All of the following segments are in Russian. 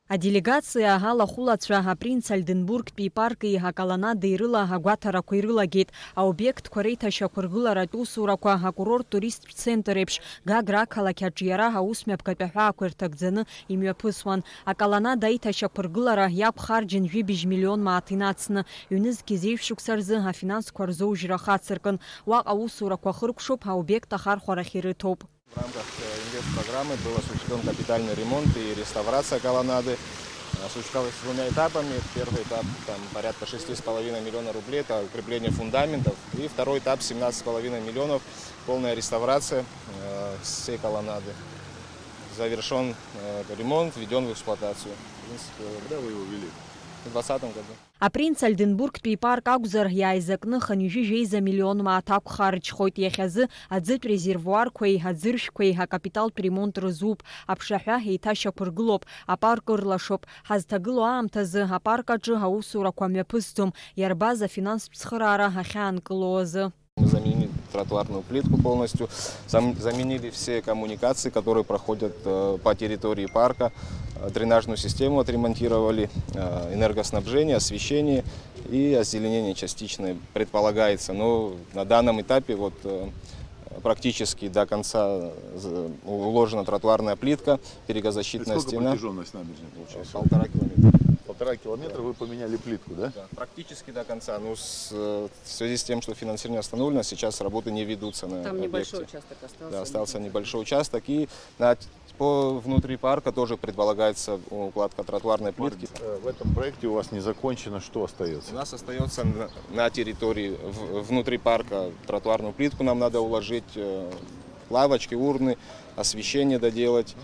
Аделегация галахулацәа апринц Ольденбургтәи ипарки аколоннада ирыла агәаҭарақәа ирылагеит. Аобиектқәа реиҭашьақәа ргыларатә усурақәа акурорт туристтә центр еиԥш Гагра ақалақь аҿы иара аусмҩаԥгатә аҳәаақәа ирҭагӡаны имҩаԥысуан. Аколоннада аиҭашьақәа ргылара иақәхарџьын 2 миллион мааҭ инацны. Ҩнызқьи зеиԥшықәса рзы афинансқәа рзоужьра хацыркын. Уаҟа аусурақәа хыркәшоуп, аобиект ахархәарахь ирыҭоуп. В рамках инвестпрограммы был осуществлен капитальный ремонт и реставрация колоннады. Осуществлялась двумя этапами. Первый этап порядка 6,5 миллиона рублей, это укрепление фундаментов. И второй этап 17,5 миллионов, полная реставрация всей колоннады. Завершен ремонт, введен в эксплуатацию. В принципе, когда вы его ввели? В 2020 году. Апринц Ольденбургтәи ипарк акәзар иааизакны хынҩажәижәеиза миллион мааҭ ақәхарыџьхоит. Иахьазы аӡытә резервуарқәеи аӡыршәқәеи акапиталтә ремонт рызуп. Аԥшаҳәа еиҭашьақәа ргылоуп, апарк ырлашоуп. Ҳазҭагылоу аамҭазы апарк аҿы аусурақәа мҩаԥысӡом. Иарбаз афинанстә цхыраара ҳахьаанкыло азы. Мы заменили тротуарную плитку полностью, заменили все коммуникации, которые проходят по территории парка, дренажную систему отремонтировали, энергоснабжение, освещение и озеленение частичное предполагается. Но на данном этапе практически до конца уложена тротуарная плитка, берегозащитная стена. Сколько протяженность набережной получается? 1,5 километра. 1,5 километра вы поменяли плитку, да? Да, практически до конца. Но в связи с тем, что финансирование остановлено, сейчас работы не ведутся на Там объекте. небольшой участок остался. Да, остался небольшой участок. И внутри парка тоже предполагается укладка тротуарной плитки. В этом проекте у вас не закончено, что остается? У нас остается на территории, внутри парка тротуарную плитку нам надо уложить, лавочки, урны, освещение доделать.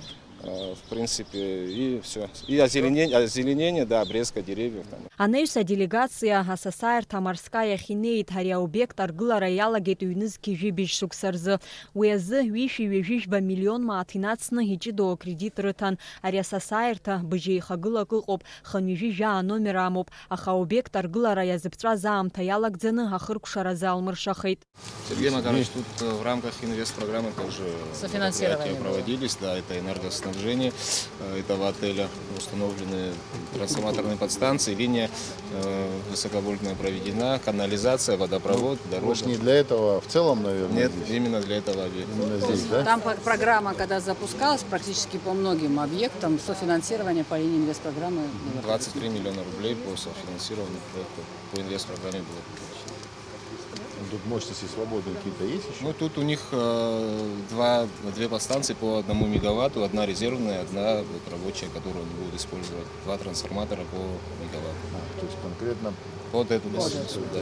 В принципе, и все. И озеленение, да, обрезка деревьев. Анаҩс аделегациа асасааирҭа амарскаиа ахь инеит. Ари аобиект аргылара иалагеит ҩнызқьи жәибжь шықәса рзы. Уи азы 2.2 миллион мааҭ инацны иҷыдоу акредит рыҭан. Ари асасааирҭа быжьеихагылак ыҟоуп, хынҩажәижә аномер амоуп. Аха аобиект аргылара иазыԥҵәаз аамҭа иалагӡаны ахыркәшаразы алмыршахеит. Сергей Макарович, тут в рамках инвестпрограммы тоже софинансирование проводились, да, это энергоснабжение этого отеля, установлены трансформаторные подстанции, линия высоковольтная проведена, канализация, водопровод, дорога. Может, не для этого в целом, наверное? Нет, здесь? именно для этого объекта. Именно здесь, да? Там программа, когда запускалась, практически по многим объектам софинансирование по линии инвестпрограммы. 23 миллиона рублей по софинансированию проекта по инвестпрограмме было получено. Тут мощности свободные какие-то есть еще? Ну, тут у них две подстанции по 1 мегаватту, одна резервная, одна рабочая, которую они будут использовать. 2 трансформатора по мегаватту. То есть конкретно под эту позицию, да.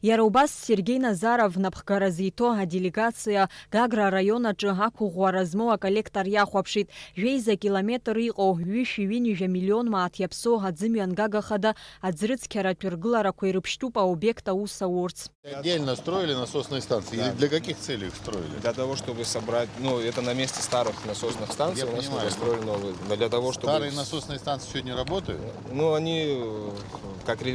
Иара убас Сергей Назаров напхгара зиҭо аделегациа Гагра араион аҿы ақәыӷәӷәара змоу аколлектор иахәаԥшит. Жәеиза километр иҟоу 2.2 миллион мааҭ иаԥсоу аӡымҩан гагахада аӡрыцқьаратә ргыларақәа ирыԥштәуп аобиект аус аурц. Отдельно строили насосные станции? Да. Или для каких целей их строили? Для того, чтобы собрать, это на месте старых насосных станций, Я у нас понимаю. построили новые. Для того, чтобы... Старые насосные станции сегодня работают? Они,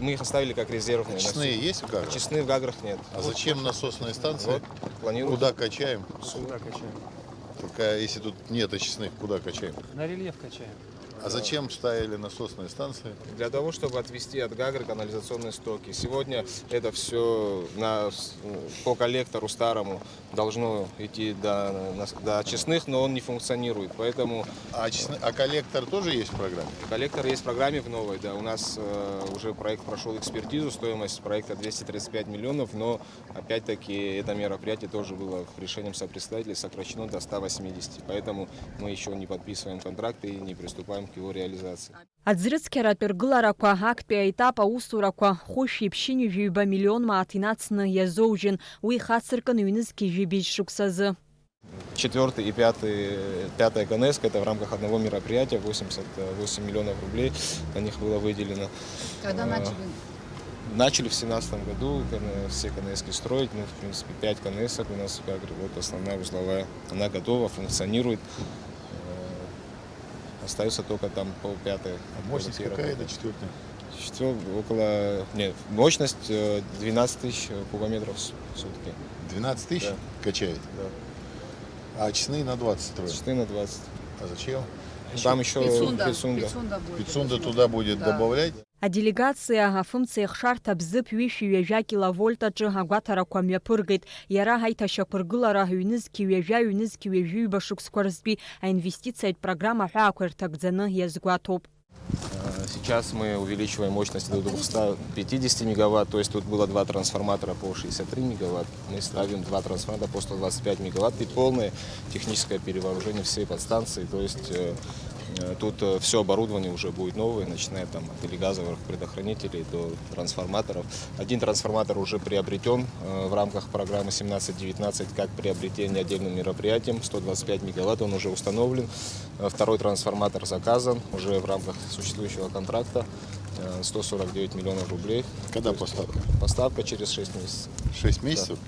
мы их оставили как резервные. Очистные есть в Гаграх? Очистные в Гаграх нет. А зачем насосные станции? Планируем. Куда качаем? Куда качаем? Только если тут нет очистных, куда качаем? На рельеф качаем. А зачем ставили насосные станции? Для того, чтобы отвести от Гагры канализационные стоки. Сегодня это все по коллектору старому должно идти до очистных, но он не функционирует. Поэтому... А коллектор тоже есть в программе? Коллектор есть в программе в новой. Да. У нас уже проект прошел экспертизу, стоимость проекта 235 миллионов, но опять-таки это мероприятие тоже было решением сопредседателей сокращено до 180. Поэтому мы еще не подписываем контракты и не приступаем к его реализации. Аӡрыцқьаратә ргыларақәа актәи аетап аусурақәа хәышә еиԥш 2 миллион мааҭ инацны иазоужьын. Уи хацыркын ҩнызқьи жәибжь шықәса азы. 4-й и 5-я КНС, это в рамках одного мероприятия, 88 миллионов рублей на них было выделено. Когда начали? Начали в 2017 году все КНСки строить, в принципе 5 КНСок у нас, основная узловая, она готова, функционирует. Остается только там по 5-й. Мощность какая до 4-й? Мощность 12 тысяч кубометров в сутки. 12 тысяч? Да. Качает? Да. А очистные на 20 строят? Очистные на 20. А зачем? Там еще Пицунда. Пицунда. Пицунда будет. Пицунда туда будет Да. добавлять. Аделегациа афымца ихшарҭа бзыԥ ҩышәи ҩажәа киловольт аҿы агәаҭарақәа мҩаԥыргеит. Иара ҳаиҭашьақәыргылара ҩнызқьи ҩажәа ҩнызқьи ҩажәи ҩба шықәсқәа рзтәи аинвестициатә программа ҳәаақәа ирҭагӡаны иазгәаҭоуп. Сейчас мы увеличиваем мощность до 250 мегаватт, то есть тут было 2 трансформатора по 63 мегаватт. Мы ставим 2 трансформатора по 125 мегаватт и полное техническое перевооружение всей подстанции. То есть тут все оборудование уже будет новое, начиная там от телегазовых предохранителей до трансформаторов. Один трансформатор уже приобретен в рамках программы 17-19 как приобретение отдельным мероприятием. 125 мегаватт он уже установлен. Второй трансформатор заказан уже в рамках существующего контракта. 149 миллионов рублей. Когда поставка? Поставка через 6 месяцев. 6 месяцев?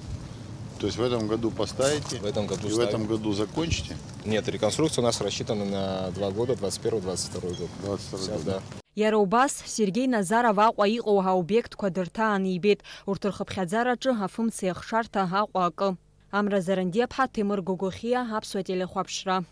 То есть в этом году поставите, В этом году и в этом году закончите? Нет, реконструкция у нас рассчитана на 2 года, 21-22 год. 22 Вся, года. да. Иара убас Сергей Назаров Аҟәа иҟоу ҳаобиектқәа дырҭаан ибеит. Урҭ рхыԥхьаӡараҿы афымца иахшарҭа Аҟәа акы. Амра Заранди-аԥҳа, Темыр Гогохиа, Аԥсуа телехәаԥшра.